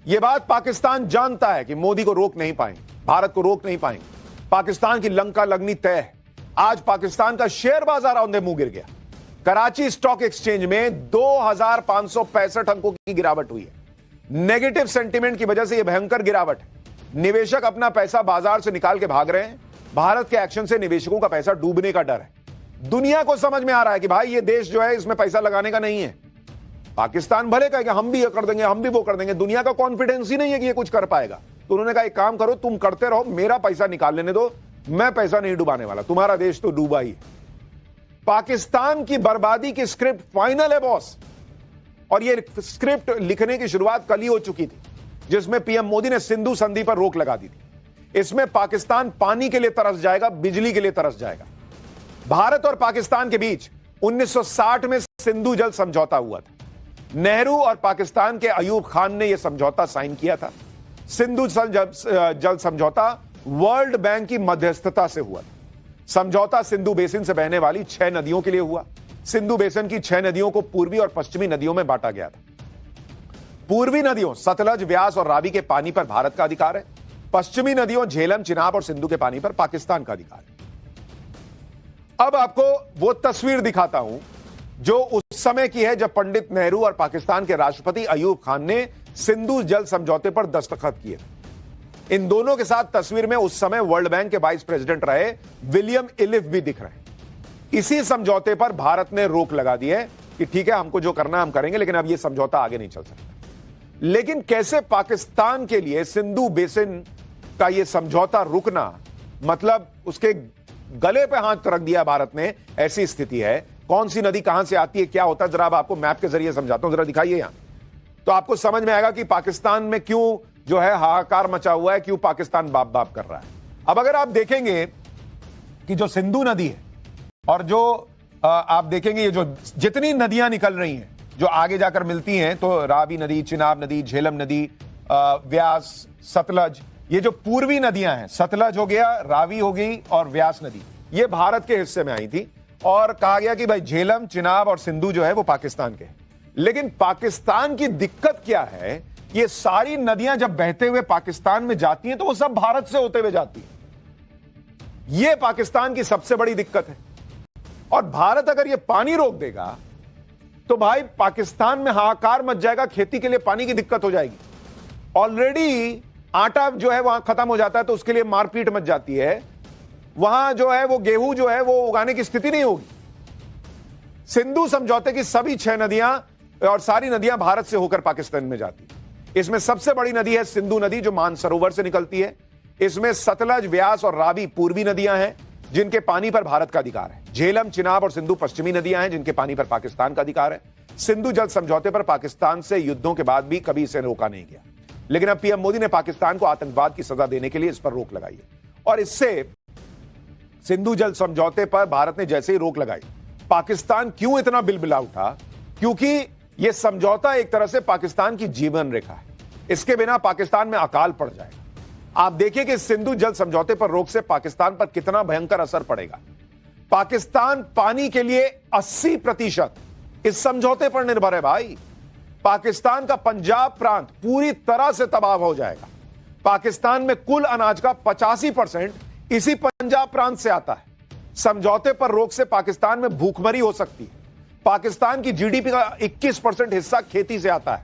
यह बात पाकिस्तान जानता है कि मोदी को रोक नहीं पाएंगे, भारत को रोक नहीं पाएंगे। पाकिस्तान की लंका लगनी तय है। आज पाकिस्तान का शेयर बाजार औंधे मुंह गिर गया। कराची स्टॉक एक्सचेंज में 2565 अंकों की गिरावट हुई है। नेगेटिव सेंटीमेंट की वजह से यह भयंकर गिरावट है। निवेशक अपना पैसा बाजार से निकाल के भाग रहे हैं। भारत के एक्शन से निवेशकों का पैसा डूबने का डर है। दुनिया को समझ में आ रहा है कि भाई ये देश जो है इसमें पैसा लगाने का नहीं है। पाकिस्तान भले कहेगा हम भी ये कर देंगे, हम भी वो कर देंगे, दुनिया का कॉन्फिडेंस ही नहीं है कि ये कुछ कर पाएगा। तो उन्होंने कहा एक काम करो, तुम करते रहो, मेरा पैसा निकाल लेने दो, मैं पैसा नहीं डुबाने वाला, तुम्हारा देश तो डूबा ही। पाकिस्तान की बर्बादी की स्क्रिप्ट फाइनल है बॉस। और ये स्क्रिप्ट लिखने की शुरुआत कल ही हो चुकी थी, जिसमें पीएम मोदी ने सिंधु संधि पर रोक लगा दी थी। इसमें पाकिस्तान पानी के लिए तरस जाएगा, बिजली के लिए तरस जाएगा। भारत और पाकिस्तान के बीच 1960 में सिंधु जल समझौता हुआ था। नेहरू और पाकिस्तान के अयूब खान ने यह समझौता साइन किया था। सिंधु जल समझौता वर्ल्ड बैंक की मध्यस्थता से हुआ था। समझौता सिंधु बेसिन से बहने वाली 6 नदियों के लिए हुआ। सिंधु बेसिन की 6 नदियों को पूर्वी और पश्चिमी नदियों में बांटा गया था। पूर्वी नदियों सतलज, व्यास और रावी के पानी पर भारत का अधिकार है। पश्चिमी नदियों झेलम, चिनाब और सिंधु के पानी पर पाकिस्तान का अधिकार है। अब आपको वो तस्वीर दिखाता हूं जो उस समय की है जब पंडित नेहरू और पाकिस्तान के राष्ट्रपति अयूब खान ने सिंधु जल समझौते पर दस्तखत किए। इन दोनों के साथ तस्वीर में उस समय वर्ल्ड बैंक के वाइस प्रेसिडेंट रहे विलियम इलिफ भी दिख रहे हैं। इसी समझौते पर भारत ने रोक लगा दी है कि ठीक है, हमको जो करना हम करेंगे, लेकिन अब यह समझौता आगे नहीं चल सकता। लेकिन कैसे पाकिस्तान के लिए सिंधु बेसिन का यह समझौता रुकना, मतलब उसके गले पे हाथ रख दिया भारत ने, ऐसी स्थिति है। कौन सी नदी कहां से आती है, क्या होता है, जरा अब आपको मैप के जरिए समझाता हूं, जरा दिखाइए यहां, तो आपको समझ में आएगा कि पाकिस्तान में क्यों जो है हाहाकार मचा हुआ है, क्यों पाकिस्तान बाप बाप कर रहा है। अब अगर आप देखेंगे कि जो सिंधु नदी है और जो आप देखेंगे ये जो जितनी नदियां निकल रही हैं जो आगे जाकर मिलती हैं, तो रावी नदी, चिनाब नदी, झेलम नदी, व्यास, सतलज, ये जो पूर्वी नदियां हैं, सतलज हो गया, रावी हो गई और व्यास नदी, ये भारत के हिस्से में आई थी। और कहा गया कि भाई झेलम, चिनाब और सिंधु जो है वो पाकिस्तान के हैं। लेकिन पाकिस्तान की दिक्कत क्या है, ये सारी नदियां जब बहते हुए पाकिस्तान में जाती हैं तो वो सब भारत से होते हुए जाती है। ये पाकिस्तान की सबसे बड़ी दिक्कत है। और भारत अगर ये पानी रोक देगा तो भाई पाकिस्तान में हाहाकार मच जाएगा, खेती के लिए पानी की दिक्कत हो जाएगी। ऑलरेडी आटा जो है वहां खत्म हो जाता है तो उसके लिए मारपीट मच जाती है। वहां जो है वो गेहूं जो है वो उगाने की स्थिति नहीं होगी। सिंधु समझौते की सभी 6 नदियां और सारी नदियां भारत से होकर पाकिस्तान में जाती है। इसमें सबसे बड़ी नदी है सिंधु नदी जो मानसरोवर से निकलती है। इसमें सतलज, व्यास और रावी पूर्वी नदियां हैं जिनके पानी पर भारत का अधिकार है। झेलम, चिनाब और सिंधु पश्चिमी नदियां हैं जिनके पानी पर पाकिस्तान का अधिकार है। सिंधु जल समझौते पर पाकिस्तान से युद्धों के बाद भी कभी इसे रोका नहीं गया। लेकिन अब पीएम मोदी ने पाकिस्तान को आतंकवाद की सजा देने के लिए इस पर रोक लगाई है। और इससे सिंधु जल समझौते पर भारत ने जैसे ही रोक लगाई, पाकिस्तान क्यों इतना बिलबिला उठा, क्योंकि यह समझौता एक तरह से पाकिस्तान की जीवन रेखा है। इसके बिना पाकिस्तान में अकाल पड़ जाएगा। आप देखिए कि सिंधु जल समझौते पर रोक से पाकिस्तान पर कितना भयंकर असर पड़ेगा। पाकिस्तान पानी के लिए 80% इस समझौते पर निर्भर है भाई। पाकिस्तान का पंजाब प्रांत पूरी तरह से तबाह हो जाएगा। पाकिस्तान में कुल अनाज का 85% इसी पंजाब प्रांत से आता है। समझौते पर रोक से पाकिस्तान में भूखमरी हो सकती है। पाकिस्तान की जीडीपी का 21% हिस्सा खेती से आता है।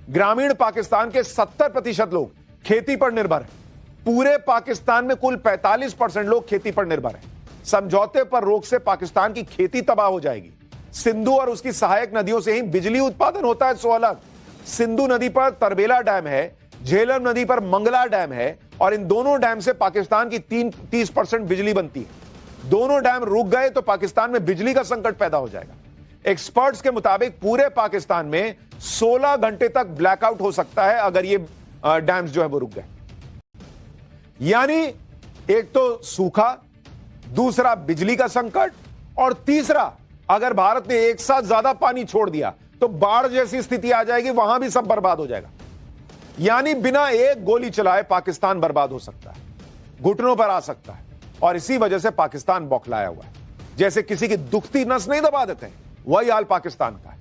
ग्रामीण पाकिस्तान के 70% लोग खेती पर निर्भर हैं। पूरे पाकिस्तान में कुल 45% लोग खेती पर निर्भर हैं। समझौते पर रोक से पाकिस्तान की खेती तबाह हो जाएगी। सिंधु और उसकी सहायक नदियों से ही बिजली उत्पादन होता है, सो अलग। सिंधु नदी पर तरबेला डैम है, झेलम नदी पर मंगला डैम है और इन दोनों डैम से पाकिस्तान की 30% बिजली बनती है। दोनों डैम रुक गए तो पाकिस्तान में बिजली का संकट पैदा हो जाएगा। एक्सपर्ट्स के मुताबिक पूरे पाकिस्तान में 16 घंटे तक ब्लैकआउट हो सकता है अगर ये डैम्स जो है वो रुक गए। यानी एक तो सूखा, दूसरा बिजली का संकट और तीसरा अगर भारत ने एक साथ ज्यादा पानी छोड़ दिया तो बाढ़ जैसी स्थिति आ जाएगी, वहां भी सब बर्बाद हो जाएगा। यानी बिना एक गोली चलाए पाकिस्तान बर्बाद हो सकता है, घुटनों पर आ सकता है। और इसी वजह से पाकिस्तान बौखलाया हुआ है। जैसे किसी की दुखती नस नहीं दबा देते, वही हाल पाकिस्तान का है।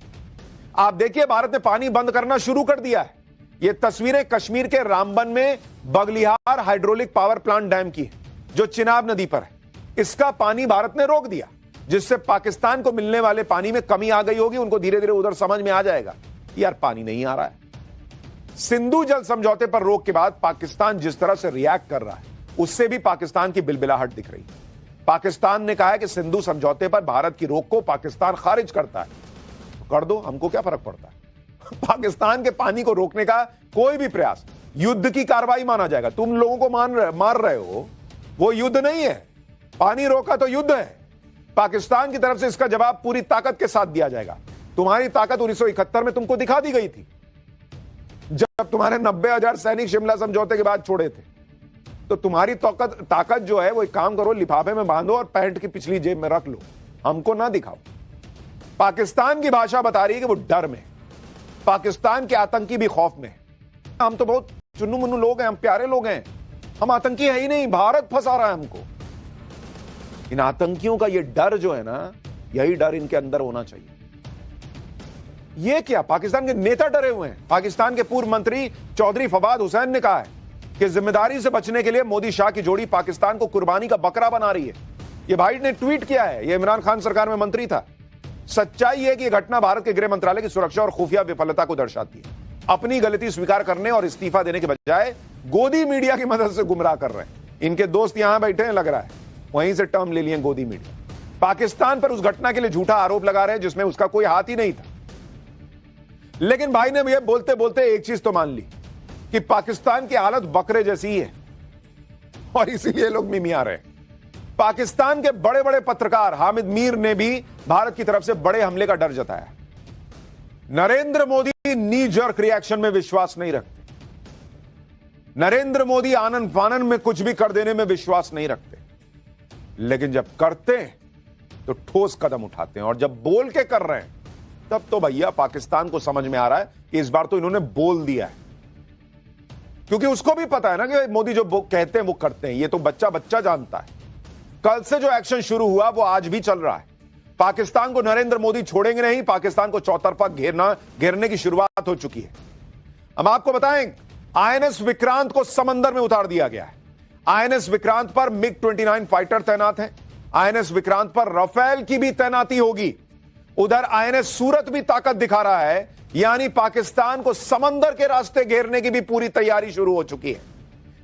आप देखिए भारत ने पानी बंद करना शुरू कर दिया है। ये तस्वीरें कश्मीर के रामबन में Baglihar hydraulic power plant dam की है, जो चिनाब नदी पर है। इसका पानी भारत ने रोक दिया, जिससे पाकिस्तान को मिलने वाले पानी में कमी आ गई होगी। उनको धीरे धीरे उधर समझ में आ जाएगा यार पानी नहीं आ रहा है। सिंधु जल समझौते पर रोक के बाद पाकिस्तान जिस तरह से रिएक्ट कर रहा है, उससे भी पाकिस्तान की बिलबिलाहट दिख रही है। पाकिस्तान ने कहा है कि सिंधु समझौते पर भारत की रोक को पाकिस्तान खारिज करता है। कर दो, हमको क्या फर्क पड़ता है। पाकिस्तान के पानी को रोकने का कोई भी प्रयास युद्ध की कार्रवाई माना जाएगा। तुम लोगों को मार रहे हो, वो युद्ध नहीं है। पानी रोका तो युद्ध है। पाकिस्तान की तरफ से इसका जवाब पूरी ताकत के साथ दिया जाएगा। तुम्हारी ताकत 1971 में तुमको दिखा दी गई थी, जब तुम्हारे 90,000 सैनिक शिमला समझौते के बाद छोड़े थे। तो तुम्हारी ताकत जो है वो एक काम करो, लिफाफे में बांधो और पैंट की पिछली जेब में रख लो, हमको ना दिखाओ। पाकिस्तान की भाषा बता रही है कि वो डर में, पाकिस्तान के आतंकी भी खौफ में। हम तो बहुत चुन्नू मुन्नू लोग हैं, हम प्यारे लोग हैं, हम आतंकी है ही नहीं, भारत फंसा रहा है हमको। इन आतंकियों का ये डर जो है ना, यही डर इनके अंदर होना चाहिए। ये क्या, पाकिस्तान के नेता डरे हुए हैं। पाकिस्तान के पूर्व मंत्री चौधरी फवाद हुसैन ने कहा है कि जिम्मेदारी से बचने के लिए मोदी शाह की जोड़ी पाकिस्तान को कुर्बानी का बकरा बना रही है। ये भाई ने ट्वीट किया है, ये इमरान खान सरकार में मंत्री था। सच्चाई है कि यह घटना भारत के गृह मंत्रालय की सुरक्षा और खुफिया विफलता को दर्शाती है। अपनी गलती स्वीकार करने और इस्तीफा देने के बजाय गोदी मीडिया की मदद से गुमराह कर रहे हैं। इनके दोस्त यहां बैठे हैं, लग रहा है वहीं से टर्म ले लिए गोदी मीडिया। पाकिस्तान पर उस घटना के लिए झूठा आरोप लगा रहे हैं जिसमें उसका कोई हाथ ही नहीं था। लेकिन भाई ने यह बोलते बोलते एक चीज तो मान ली कि पाकिस्तान की हालत बकरे जैसी ही है, और इसीलिए लोग मिमिया रहे हैं। पाकिस्तान के बड़े बड़े पत्रकार हामिद मीर ने भी भारत की तरफ से बड़े हमले का डर जताया। नरेंद्र मोदी नी जर्क रिएक्शन में विश्वास नहीं रखते। नरेंद्र मोदी आनंद फानन में कुछ भी कर देने में विश्वास नहीं रखते, लेकिन जब करते हैं तो ठोस कदम उठाते हैं। और जब बोल के कर रहे हैं तब तो भैया पाकिस्तान को समझ में आ रहा है कि इस बार तो इन्होंने बोल दिया है, क्योंकि उसको भी पता है ना कि मोदी जो कहते हैं वो करते हैं। ये तो बच्चा बच्चा जानता है। कल से जो एक्शन शुरू हुआ वो आज भी चल रहा है। पाकिस्तान को नरेंद्र मोदी छोड़ेंगे नहीं, पाकिस्तान को चौतरफा घेरने की शुरुआत हो चुकी है। हम आपको बताएं, आईएनएस विक्रांत को समंदर में उतार दिया गया है। आईएनएस विक्रांत पर मिग-29 फाइटर तैनात है। आईएनएस विक्रांत पर राफेल की भी तैनाती होगी। उधर आईएनएस सूरत भी ताकत दिखा रहा है, यानी पाकिस्तान को समंदर के रास्ते घेरने की भी पूरी तैयारी शुरू हो चुकी है।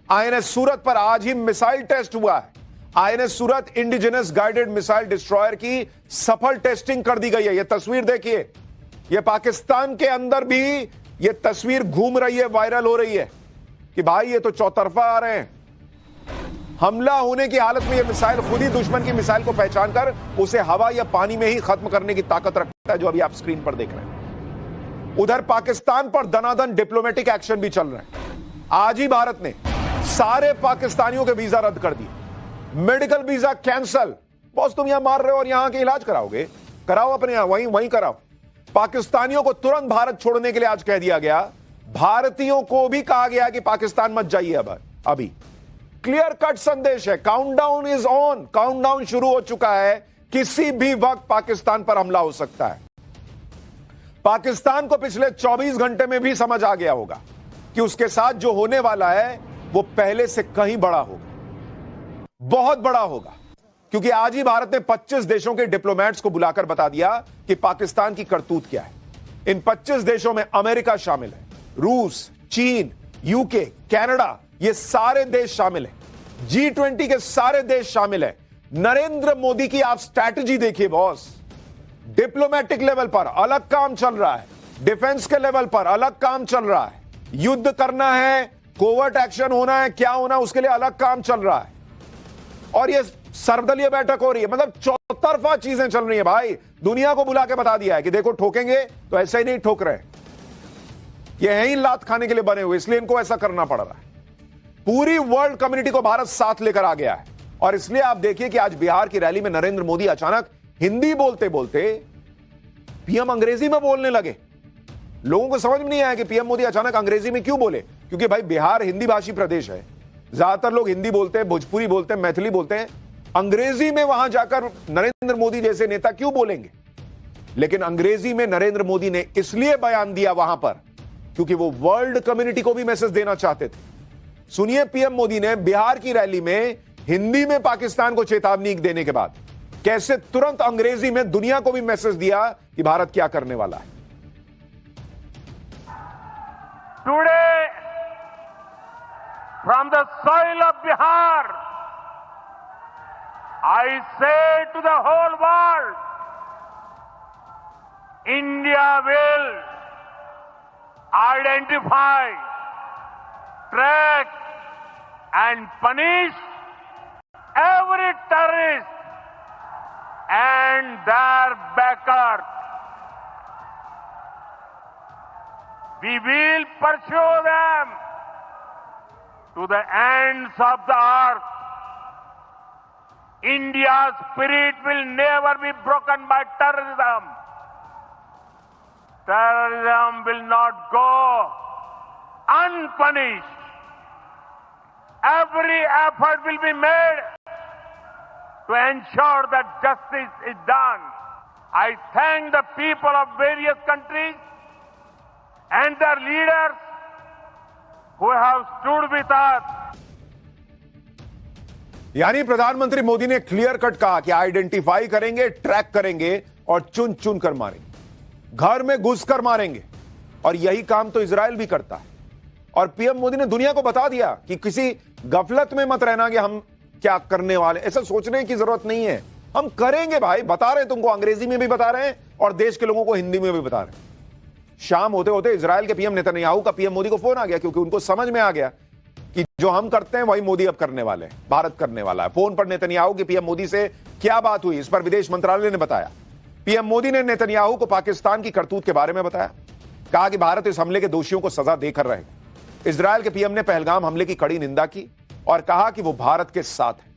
आईएनएस सूरत पर आज ही मिसाइल टेस्ट हुआ है। आईएनएस सूरत इंडिजिनस गाइडेड मिसाइल डिस्ट्रॉयर की सफल टेस्टिंग कर दी गई है। यह तस्वीर देखिए, यह पाकिस्तान के अंदर भी यह तस्वीर घूम रही है, वायरल हो रही है कि भाई ये तो चौतरफा आ रहे हैं। हमला होने की हालत में यह मिसाइल खुद ही दुश्मन की मिसाइल को पहचान कर उसे हवा या पानी में ही खत्म करने की ताकत रखता है, जो अभी आप स्क्रीन पर देख रहे हैं। उधर पाकिस्तान पर दनादन डिप्लोमेटिक एक्शन भी चल रहा है। आज ही भारत ने सारे पाकिस्तानियों के वीजा रद्द कर दिए, मेडिकल वीजा कैंसल। बॉस तुम यहां मार रहे हो और यहां के इलाज कराओगे, कराओ अपने यहां, वहीं कराओ। पाकिस्तानियों को तुरंत भारत छोड़ने के लिए आज कह दिया गया। भारतीयों को भी कहा गया कि पाकिस्तान मत जाइए। अभी क्लियर कट संदेश है, काउंटडाउन इज ऑन, काउंटडाउन शुरू हो चुका है। किसी भी वक्त पाकिस्तान पर हमला हो सकता है। पाकिस्तान को पिछले 24 घंटे में भी समझ आ गया होगा कि उसके साथ जो होने वाला है वो पहले से कहीं बड़ा होगा, बहुत बड़ा होगा। क्योंकि आज ही भारत ने 25 देशों के डिप्लोमेट्स को बुलाकर बता दिया कि पाकिस्तान की करतूत क्या है। इन 25 देशों में अमेरिका शामिल है, रूस, चीन, यूके, कनाडा, ये सारे देश शामिल हैं। G20 के सारे देश शामिल हैं। नरेंद्र मोदी की आप स्ट्रैटेजी देखिए बॉस। डिप्लोमेटिक लेवल पर अलग काम चल रहा है, डिफेंस के लेवल पर अलग काम चल रहा है। युद्ध करना है, कोवर्ट एक्शन होना है, क्या होना उसके लिए अलग काम चल रहा है। और ये सर्वदलीय बैठक हो रही है, मतलब चौतरफा चीजें चल रही है भाई। दुनिया को बुला के बता दिया है कि देखो ठोकेंगे तो ऐसा ही नहीं ठोक रहे, ये है ही लात खाने के लिए बने हुए, इसलिए इनको ऐसा करना पड़ रहा है। पूरी वर्ल्ड कम्युनिटी को भारत साथ लेकर आ गया है। और इसलिए आप देखिए कि आज बिहार की रैली में नरेंद्र मोदी अचानक हिंदी बोलते बोलते पीएम अंग्रेजी में बोलने लगे। लोगों को समझ में नहीं आया कि पीएम मोदी अचानक अंग्रेजी में क्यों बोले, क्योंकि भाई बिहार हिंदी भाषी प्रदेश है। ज्यादातर लोग हिंदी बोलते हैं, भोजपुरी बोलते हैं, मैथिली बोलते हैं। अंग्रेजी में वहां जाकर नरेंद्र मोदी जैसे नेता क्यों बोलेंगे। लेकिन अंग्रेजी में नरेंद्र मोदी ने इसलिए बयान दिया वहां पर क्योंकि वो वर्ल्ड कम्युनिटी को भी मैसेज देना चाहते थे। सुनिए, पीएम मोदी ने बिहार की रैली में हिंदी में पाकिस्तान को चेतावनी देने के बाद कैसे तुरंत अंग्रेजी में दुनिया को भी मैसेज दिया कि भारत क्या करने वाला है। Today from the soil of Bihar I say to the whole world, India will identify, track and punish every terrorist and their backers. We will pursue them to the ends of the earth. India's spirit will never be broken by terrorism. Terrorism will not go unpunished. Every effort will be made to ensure that justice is done. I thank the people of various countries and their leaders who have stood with us. यानी प्रधानमंत्री मोदी ने clear cut कहा कि identify करेंगे, track करेंगे और चुन चुन कर मारेंगे, घर में घुसकर मारेंगे। और यही काम तो इजराइल भी करता है। और पीएम मोदी ने दुनिया को बता दिया कि किसी गफलत में मत रहना कि हम क्या करने वाले, ऐसा सोचने की जरूरत नहीं है, हम करेंगे भाई। बता रहे हैं तुमको, अंग्रेजी में भी बता रहे हैं और देश के लोगों को हिंदी में भी बता रहे हैं। शाम होते होते इजराइल के पीएम नेतन्याहू का पीएम मोदी को फोन आ गया, क्योंकि उनको समझ में आ गया कि जो हम करते हैं वही मोदी अब करने वाले हैं, भारत करने वाला है। फोन पर नेतन्याहू की पीएम मोदी से क्या बात हुई, इस पर विदेश मंत्रालय ने बताया। पीएम मोदी ने नेतन्याहू को पाकिस्तान की करतूत के बारे में बताया, कहा कि भारत इस हमले के दोषियों को सजा देकर रहेगा। इजराइल के पीएम ने पहलगाम हमले की कड़ी निंदा की और कहा कि वो भारत के साथ है।